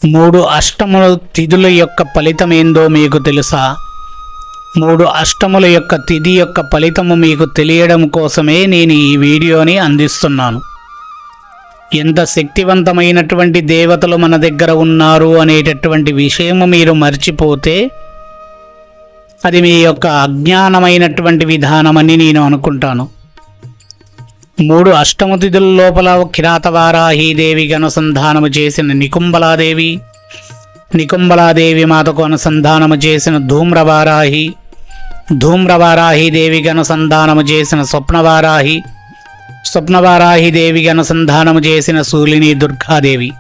3 అష్టముల తిథుల యొక్క ఫలితం ఏందో మీకు తెలుసా? 3 అష్టముల యొక్క తిథి యొక్క ఫలితము మీకు తెలియడం కోసమే నేను ఈ వీడియోని అందిస్తున్నాను. ఎంత శక్తివంతమైనటువంటి దేవతలు మన దగ్గర ఉన్నారు అనేటటువంటి విషయము మీరు మర్చిపోతే అది మీ యొక్క అజ్ఞానమైనటువంటి విధానమని నేను అనుకుంటాను. 3 అష్టమ తిథుల లోపల కిరాతవారాహీదేవికి అనుసంధానము చేసిన నికుంబలాదేవి మాతకు అనుసంధానము చేసిన ధూమ్రవారాహీదేవికి అనుసంధానము చేసిన స్వప్నవారాహీదేవికి అనుసంధానము చేసిన శూలిని దుర్గాదేవి.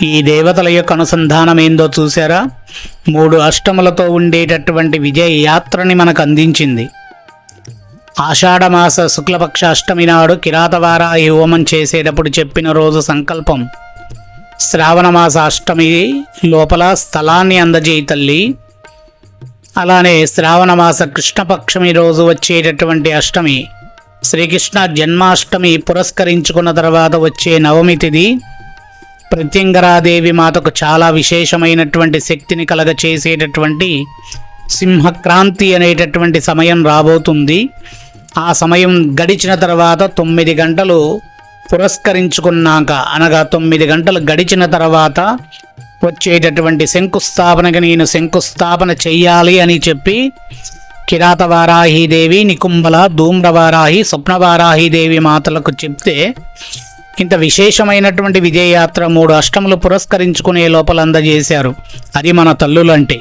ఈ దేవతల యొక్క అనుసంధానం ఏందో చూసారా? 3 అష్టములతో ఉండేటటువంటి విజయ యాత్రని మనకు అందించింది. ఆషాఢమాస శుక్లపక్ష అష్టమి నాడు కిరాతవారాహి హోమం చేసేటప్పుడు చెప్పిన రోజు సంకల్పం, శ్రావణమాస అష్టమి లోపల స్థలాన్ని అందజేయి తల్లి. అలానే శ్రావణమాస కృష్ణపక్షమి రోజు వచ్చేటటువంటి అష్టమి, శ్రీకృష్ణ జన్మాష్టమి పురస్కరించుకున్న తర్వాత వచ్చే నవమి తిథి ప్రత్యంగరాదేవి మాతకు చాలా విశేషమైనటువంటి శక్తిని కలగచేసేటటువంటి సింహక్రాంతి అనేటటువంటి సమయం రాబోతుంది. ఆ సమయం గడిచిన తర్వాత 9 గంటలు పురస్కరించుకున్నాక, అనగా 9 గంటలు గడిచిన తర్వాత వచ్చేటటువంటి శంకుస్థాపనకి నేను శంకుస్థాపన చెయ్యాలి అని చెప్పి కిరాతవారాహీదేవి, నికుంబల, ధూమ్రవారాహి, స్వప్నవారాహీదేవి మాతలకు చెప్తే ఇంత విశేషమైనటువంటి విజయయాత్ర 3 అష్టములు పురస్కరించుకునే లోపల అందజేశారు. అది మన తల్లులంటే.